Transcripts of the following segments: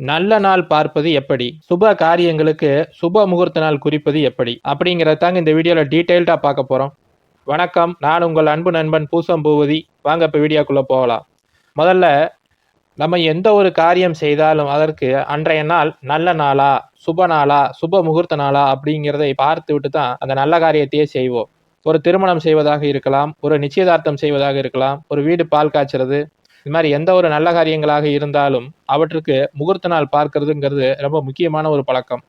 நல்ல நாள் பார்ப்பது எப்படி? சுப காரியங்களுக்கு சுப முகூர்த்த நாள் குறிப்பது எப்படி? அப்படிங்கிறத தாங்க இந்த வீடியோல டீட்டெயில்டா பார்க்க போறோம். வணக்கம். நான் உங்கள் அன்பு நண்பன் பூசம் பூவதி. வாங்க இப்ப வீடியோக்குள்ள போகலாம். முதல்ல நம்ம எந்த ஒரு காரியம் செய்தாலும் அதற்கு அன்றைய நாள் நல்ல நாளா, சுப நாளா, சுப முகூர்த்த நாளா அப்படிங்கிறதை பார்த்துவிட்டு தான் அந்த நல்ல காரியத்தையே செய்வோம். ஒரு திருமணம் செய்வதாக இருக்கலாம், ஒரு நிச்சயதார்த்தம் செய்வதாக இருக்கலாம், ஒரு வீடு பால் காய்ச்சறது, இது மாதிரி எந்த ஒரு நல்ல காரியங்களாக இருந்தாலும் அவற்றுக்கு முகூர்த்த நாள் பார்க்கிறதுங்கிறது ரொம்ப முக்கியமான ஒரு பழக்கம்.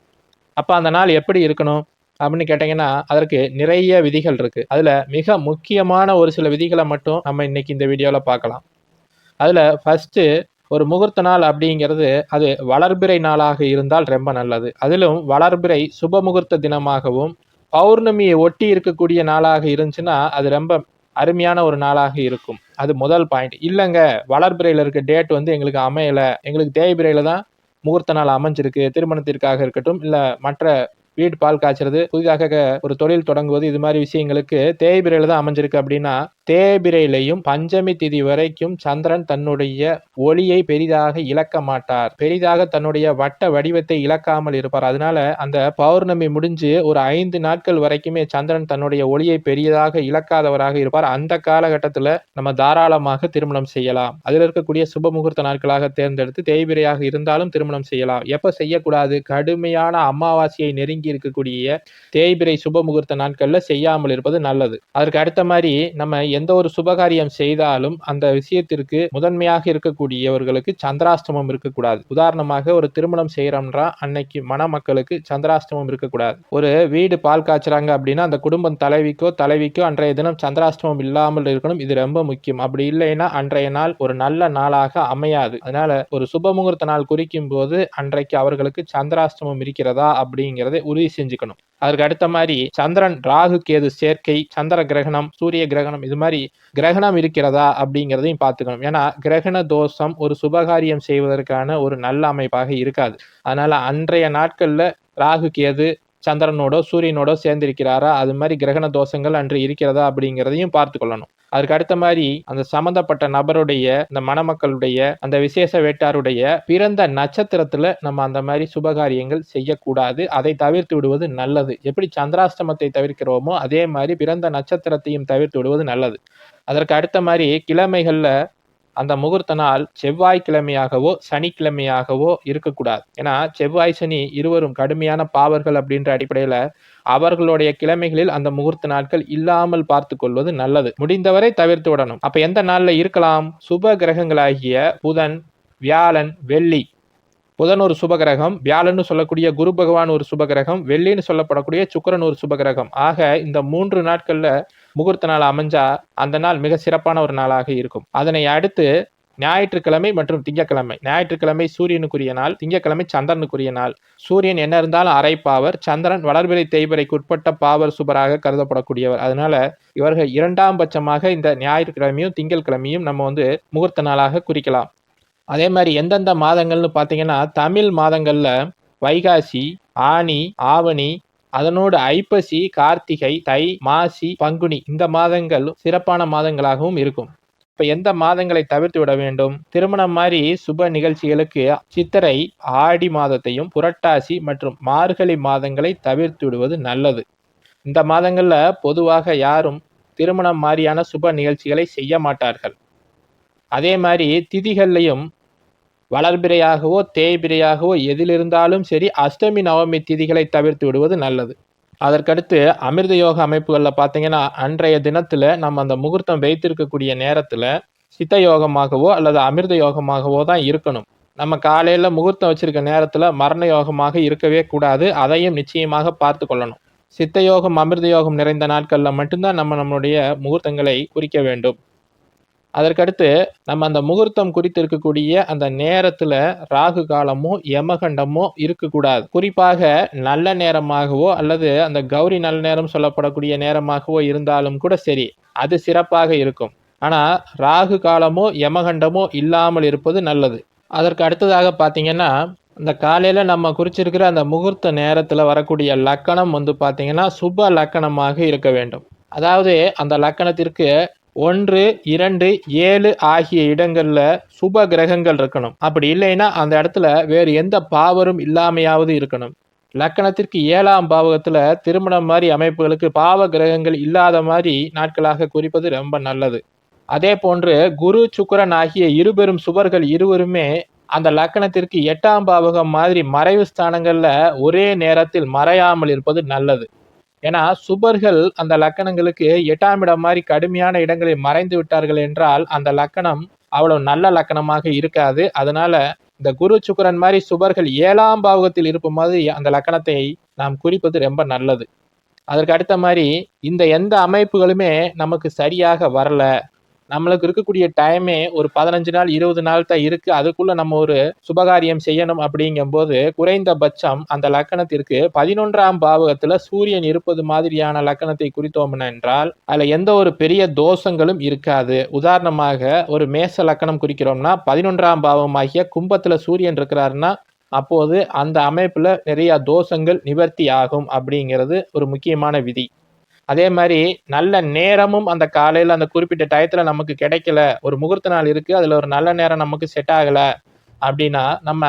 அப்ப அந்த நாள் எப்படி இருக்கணும் அப்படின்னு கேட்டீங்கன்னா, அதற்கு நிறைய விதிகள் இருக்கு. அதுல மிக முக்கியமான ஒரு சில விதிகளை மட்டும் நம்ம இன்னைக்கு இந்த வீடியோல பார்க்கலாம். அதுல ஃபர்ஸ்ட் ஒரு முகூர்த்த நாள் அப்படிங்கிறது அது வளர்பிறை நாளாக இருந்தால் ரொம்ப நல்லது. அதிலும் வளர்பிறை சுப முகூர்த்த தினமாகவும் பௌர்ணமியை ஒட்டி இருக்கக்கூடிய நாளாக இருந்துச்சுன்னா அது ரொம்ப அருமையான ஒரு நாளாக இருக்கும். அது முதல் பாயிண்ட். இல்லைங்க, வளர்பிறையில இருக்க டேட் வந்து எங்களுக்கு அமையல, எங்களுக்கு தேய்பிறையில தான் முகூர்த்த நாள் அமைஞ்சிருக்கு, திருமணத்திற்காக இருக்கட்டும், இல்ல மற்ற வீடு பால் காய்ச்சறது, புதிதாக ஒரு தொழில் தொடங்குவது, இது மாதிரி விஷயங்களுக்கு தேய்பிறையில தான் அமைஞ்சிருக்கு அப்படின்னா, தேய்பிறையிலையும் பஞ்சமி திதி வரைக்கும் சந்திரன் தன்னுடைய ஒளியை பெரிதாக இழக்க மாட்டார். பெரிதாக தன்னுடைய வட்ட வடிவத்தை இழக்காமல் இருப்பார். அதனால அந்த பௌர்ணமி முடிஞ்சு ஒரு 5 நாட்கள் வரைக்குமே சந்திரன் தன்னுடைய ஒளியை பெரியதாக இழக்காதவராக இருப்பார். அந்த காலகட்டத்துல நம்ம தாராளமாக திருமணம் செய்யலாம். அதில் இருக்கக்கூடிய சுப முகூர்த்த நாட்களாக தேர்ந்தெடுத்து தேய்பிறையாக இருந்தாலும் திருமணம் செய்யலாம். எப்ப செய்யக்கூடாது? கடுமையான அமாவாசையை நெருங்கி இருக்கக்கூடிய தேய்பிறை சுப முகூர்த்த நாட்கள்ல செய்யாமல் இருப்பது நல்லது. அதற்கு அடுத்த மாதிரி நம்ம எந்த ஒரு சுபகாரியம் செய்தாலும் அந்த விஷயத்திற்கு முதன்மையாக இருக்கக்கூடியவர்களுக்கு சந்திராஷ்டமம் இருக்கக்கூடாது. உதாரணமாக ஒரு திருமணம் செய்யறோம்னா அன்னைக்கு மணமக்களுக்கு சந்திராஷ்டமம் இருக்கக்கூடாது. ஒரு வீடு பால் காய்ச்சறாங்க அப்படின்னா அந்த குடும்பம் தலைவிக்கோ அன்றைய தினம் சந்திராஷ்டமம் இல்லாமல் இருக்கணும். இது ரொம்ப முக்கியம். அப்படி இல்லைன்னா அன்றைய நாள் ஒரு நல்ல நாளாக அமையாது. அதனால ஒரு சுப முகூர்த்த நாள் குறிக்கும் போது அன்றைக்கு அவர்களுக்கு சந்திராஷ்டமம் இருக்கிறதா அப்படிங்கிறதை உறுதி செஞ்சுக்கணும். அதற்கு அடுத்த மாதிரி சந்திரன் ராகு கேது சேர்க்கை, சந்திர கிரகணம், சூரிய கிரகணம், இது மாதிரி கிரகணம் இருக்கிறதா அப்படிங்கிறதையும் பார்த்துக்கணும். ஏன்னா கிரகண தோஷம் ஒரு சுபகாரியம் செய்வதற்கான ஒரு நல்ல அமைப்பாக இருக்காது. அதனால அன்றைய நாட்கள்ல ராகு கேது சந்திரனோட சூரியனோட சேர்ந்திருக்கிறாரா, அது மாதிரி கிரகண தோஷங்கள் அன்று இருக்கிறதா அப்படிங்கிறதையும் பார்த்து கொள்ளணும். அதுக்கு அடுத்த மாதிரி அந்த சம்பந்தப்பட்ட நபருடைய, இந்த மணமக்களுடைய, அந்த விசேஷ வேட்டாருடைய பிறந்த நட்சத்திரத்துல நம்ம அந்த மாதிரி சுபகாரியங்கள் செய்யக்கூடாது. அதை தவிர்த்து விடுவது நல்லது. எப்படி சந்திராஷ்டமத்தை தவிர்க்கிறோமோ அதே மாதிரி பிறந்த நட்சத்திரத்தையும் தவிர்த்து விடுவது நல்லது. அதற்கு அடுத்த மாதிரி கிழமைகள்ல அந்த முகூர்த்த நாள் செவ்வாய்க்கிழமையாகவோ சனிக்கிழமையாகவோ இருக்கக்கூடாது. ஏன்னா செவ்வாய் சனி இருவரும் கடுமையான பாவர்கள் அப்படின்ற அடிப்படையில அவர்களுடைய கிழமைகளில் அந்த முகூர்த்த நாட்கள் இல்லாமல் பார்த்து கொள்வது நல்லது. முடிந்தவரை தவிர்த்து விடணும். அப்ப எந்த நாள்ல இருக்கலாம்? சுப கிரகங்களாகிய புதன், வியாழன், வெள்ளி. புதன் ஒரு சுபகிரகம், வியாழன்னு சொல்லக்கூடிய குரு பகவான் ஒரு சுபகிரகம், வெள்ளின்னு சொல்லப்படக்கூடிய சுக்கிரன் ஒரு சுபகிரகம். ஆக இந்த 3 நாட்கள்ல முகூர்த்த நாள் அமைஞ்சா அந்த நாள் மிக சிறப்பான ஒரு நாளாக இருக்கும். அதனை அடுத்து ஞாயிற்றுக்கிழமை மற்றும் திங்கட்கிழமை. ஞாயிற்றுக்கிழமை சூரியனுக்குரிய நாள், திங்கட்கிழமை சந்திரனுக்குரிய நாள். சூரியன் என்ன இருந்தாலும் அரை பாவர், சந்திரன் வளர்பிறை தேய்பிறைக்கு உட்பட்ட பாவர் சுபராக கருதப்படக்கூடியவர். அதனால இவர்கள் 2ஆம் பட்சமாக இந்த ஞாயிற்றுக்கிழமையும் திங்கட்கிழமையும் நம்ம வந்து முகூர்த்த நாளாக குறிக்கலாம். அதே மாதிரி எந்தெந்த மாதங்கள்னு பார்த்தீங்கன்னா, தமிழ் மாதங்கள்ல வைகாசி, ஆனி, ஆவணி, அதனோடு ஐப்பசி, கார்த்திகை, தை, மாசி, பங்குனி, இந்த மாதங்கள் சிறப்பான மாதங்களாகவும் இருக்கும். இப்ப எந்த மாதங்களை தவிர்த்து விட வேண்டும்? திருமணம் மாதிரி சுப நிகழ்ச்சிகளுக்கு சித்திரை, ஆடி மாதத்தையும், புரட்டாசி மற்றும் மார்கழி மாதங்களை தவிர்த்து விடுவது நல்லது. இந்த மாதங்கள்ல பொதுவாக யாரும் திருமணம் மாதிரியான சுப நிகழ்ச்சிகளை செய்ய மாட்டார்கள். அதே மாதிரி திதிகள்லையும் வளர்பிறையாகவோ தேய்பிறையாகவோ எதில் இருந்தாலும் சரி அஷ்டமி நவமி திதிகளை தவிர்த்து விடுவது நல்லது. அதற்கடுத்து அமிர்த யோக அமைப்புகளில் பார்த்தீங்கன்னா அன்றைய தினத்துல நம்ம அந்த முகூர்த்தம் வைத்திருக்கக்கூடிய நேரத்துல சித்த யோகமாகவோ அல்லது அமிர்த யோகமாகவோ தான் இருக்கணும். நம்ம காலையில முகூர்த்தம் வச்சிருக்க நேரத்துல மரண யோகமாக இருக்கவே கூடாது. அதையும் நிச்சயமாக பார்த்து கொள்ளணும். சித்த யோகம் அமிர்த யோகம் நிறைந்த நாட்கள்ல மட்டும்தான் நம்ம நம்மளுடைய முகூர்த்தங்களை குறிக்க வேண்டும். அதற்கடுத்து நம்ம அந்த முகூர்த்தம் குறித்து இருக்கக்கூடிய அந்த நேரத்துல ராகு காலமோ யமகண்டமோ இருக்கக்கூடாது. குறிப்பாக நல்ல நேரமாகவோ அல்லது அந்த கௌரி நல்ல நேரம் சொல்லப்படக்கூடிய நேரமாகவோ இருந்தாலும் கூட சரி, அது சிறப்பாக இருக்கும். ஆனா ராகு காலமோ யமகண்டமோ இல்லாமல் இருப்பது நல்லது. அதற்கு அடுத்ததாக பார்த்தீங்கன்னா, இந்த காலையில நம்ம குறிச்சிருக்கிற அந்த முகூர்த்த நேரத்துல வரக்கூடிய லக்கணம் வந்து பார்த்தீங்கன்னா சுப லக்கணமாக இருக்க வேண்டும். அதாவது அந்த லக்கணத்திற்கு 1, 2, 7 ஆகிய இடங்கள்ல சுப கிரகங்கள் இருக்கணும். அப்படி இல்லைன்னா அந்த இடத்துல வேறு எந்த பாவரும் இல்லாமையாவது இருக்கணும். லக்கணத்திற்கு 7ஆம் பாவகத்துல திருமணம் மாதிரி அமைப்புகளுக்கு பாவ கிரகங்கள் இல்லாத மாதிரி நாட்களாக குறிப்பது ரொம்ப நல்லது. அதே போன்று குரு சுக்கிரன் ஆகிய இருபெரும் சுபர்கள் இருவருமே அந்த லக்கணத்திற்கு 8ஆம் பாவகம் மாதிரி மறைவு ஸ்தானங்கள்ல ஒரே நேரத்தில் மறையாமல் இருப்பது நல்லது. ஏன்னா சுபர்கள் அந்த லக்கணங்களுக்கு 8ஆம் இடம் மாதிரி கடுமையான இடங்களில் மறைந்து விட்டார்கள் என்றால் அந்த லக்கணம் அவ்வளவு நல்ல லக்கணமாக இருக்காது. அதனால இந்த குரு சுக்கிரன் மாதிரி சுபர்கள் 7ஆம் பாவகத்தில் இருப்ப மாதிரி அந்த லக்கணத்தை நாம் குறிப்பது ரொம்ப நல்லது. அதற்கு அடுத்த மாதிரி இந்த எந்த அமைப்புகளுமே நமக்கு சரியாக வரல, நம்மளுக்கு இருக்கக்கூடிய டைமே ஒரு 15 நாள் 20 நாள் தான் இருக்கு, அதுக்குள்ள நம்ம ஒரு சுபகாரியம் செய்யணும் அப்படிங்கும்போது குறைந்தபட்சம் அந்த லக்கணத்திற்கு 11ஆம் பாவகத்துல சூரியன் இருப்பது மாதிரியான லக்கணத்தை குறித்தோம் என்றால் அதுல எந்த ஒரு பெரிய தோஷங்களும் இருக்காது. உதாரணமாக ஒரு மேச லக்கணம் குறிக்கிறோம்னா 11ஆம் பாவமாகிய கும்பத்துல சூரியன் இருக்கிறாருன்னா அப்போது அந்த அமைப்புல நிறைய தோஷங்கள் நிவர்த்தி ஆகும் அப்படிங்கிறது ஒரு முக்கியமான விதி. அதே மாதிரி நல்ல நேரமும் அந்த காலையில அந்த குறிப்பிட்ட டயத்துல நமக்கு கிடைக்கல, ஒரு முகூர்த்த நாள் இருக்கு, அதுல ஒரு நல்ல நேரம் நமக்கு செட் ஆகல அப்படின்னா நம்ம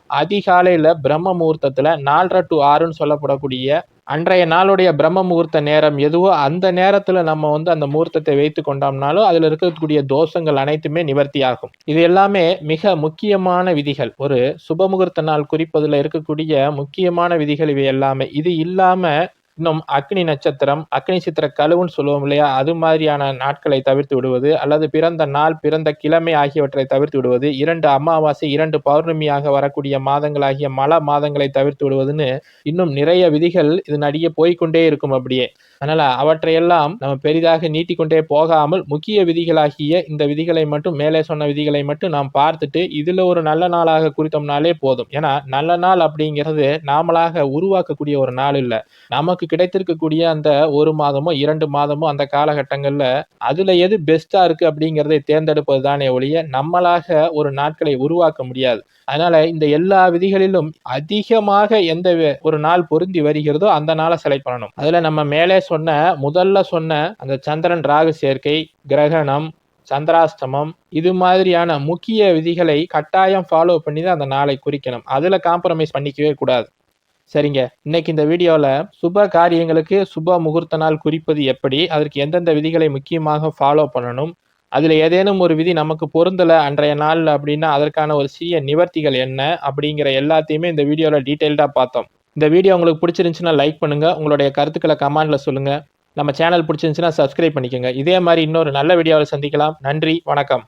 அதிகாலையில பிரம்ம முகூர்த்தத்துல 4:30 to 6ன்னு சொல்லப்படக்கூடிய அன்றைய நாளுடைய பிரம்ம முகூர்த்த நேரம் எதுவோ அந்த நேரத்துல நம்ம அந்த முகூர்த்தத்தை வைத்து கொண்டோம்னாலும் அதுல இருக்கக்கூடிய தோஷங்கள் அனைத்துமே நிவர்த்தி ஆகும். இது எல்லாமே மிக முக்கியமான விதிகள். ஒரு சுப முகூர்த்த நாள் குறிப்பதுல இருக்கக்கூடிய முக்கியமான விதிகள் இவை எல்லாமே. இது இல்லாம இன்னும் அக்னி நட்சத்திரம், அக்னி சித்திர கழுவுன்னு சொல்லுவோம் இல்லையா, அது மாதிரியான நாட்களை தவிர்த்து விடுவது, அல்லது பிறந்த நாள் பிறந்த கிழமை ஆகியவற்றை தவிர்த்து விடுவது, 2 அமாவாசை 2 பௌர்ணமியாக வரக்கூடிய மாதங்களாகிய மழை மாதங்களை தவிர்த்து விடுவதுன்னு இன்னும் நிறைய விதிகள் இதனடியே போய்கொண்டே இருக்கும் அப்படியே. அதனால அவற்றையெல்லாம் நம்ம பெரிதாக நீட்டிக்கொண்டே போகாமல் முக்கிய விதிகளாகிய இந்த விதிகளை மட்டும், மேலே சொன்ன விதிகளை மட்டும் நாம் பார்த்துட்டு இதுல ஒரு நல்ல நாளாக குறித்தோம்னாலே போதும். ஏன்னா நல்ல நாள் அப்படிங்கிறது நாமளாக உருவாக்கக்கூடிய ஒரு நாள் இல்ல, நமக்கு கிடைத்திருக்கக்கூடிய அந்த 1 மாதமோ 2 மாதமோ அந்த காலகட்டங்கள்ல அதுல எது பெஸ்டா இருக்கு அப்படிங்கிறதை தேர்ந்தெடுப்பது தானே ஒழிய நம்மளாக ஒரு நாட்களை உருவாக்க முடியாது. அதனால இந்த எல்லா விதிகளிலும் அதிகமாக எந்த ஒரு நாள் பொருந்தி வருகிறதோ அந்த நாளை செலக்ட் பண்ணணும். அதுல நம்ம மேலே முதல்ல சொன்ன அந்த சந்திரன் ராகு சேர்க்கை, கிரகணம், சந்திராஷ்டமம், இது மாதிரியான முக்கிய விதிகளை கட்டாயம் ஃபாலோ பண்ணி தான் அந்த நாளை குறிக்கணும். அதுல காம்ப்ரமைஸ் பண்ணிக்கவே கூடாது. சரிங்க, இன்னைக்கு இந்த வீடியோல சுப காரியங்களுக்கு சுப முகூர்த்த நாள் குறிப்பது எப்படி, அதற்கு எந்தெந்த விதிகளை முக்கியமாக ஃபாலோ பண்ணணும், அதுல ஏதேனும் ஒரு விதி நமக்கு பொருந்தல அன்றைய நாள்ல அப்படின்னா அதற்கான ஒரு சிறிய நிவர்த்திகள் என்ன அப்படிங்கிற எல்லாத்தையுமே இந்த வீடியோல டீட்டெயில்டா பார்த்தோம். இந்த வீடியோ உங்களுக்கு பிடிச்சிருந்துச்சுன்னா லைக் பண்ணுங்க, உங்களுடைய கருத்துக்களை கமெண்ட்ல சொல்லுங்க. நம்ம சேனல் பிடிச்சிருந்துச்சுன்னா சப்ஸ்கிரைப் பண்ணிக்கோங்க. இதே மாதிரி இன்னொரு நல்ல வீடியோவில் சந்திக்கலாம். நன்றி, வணக்கம்.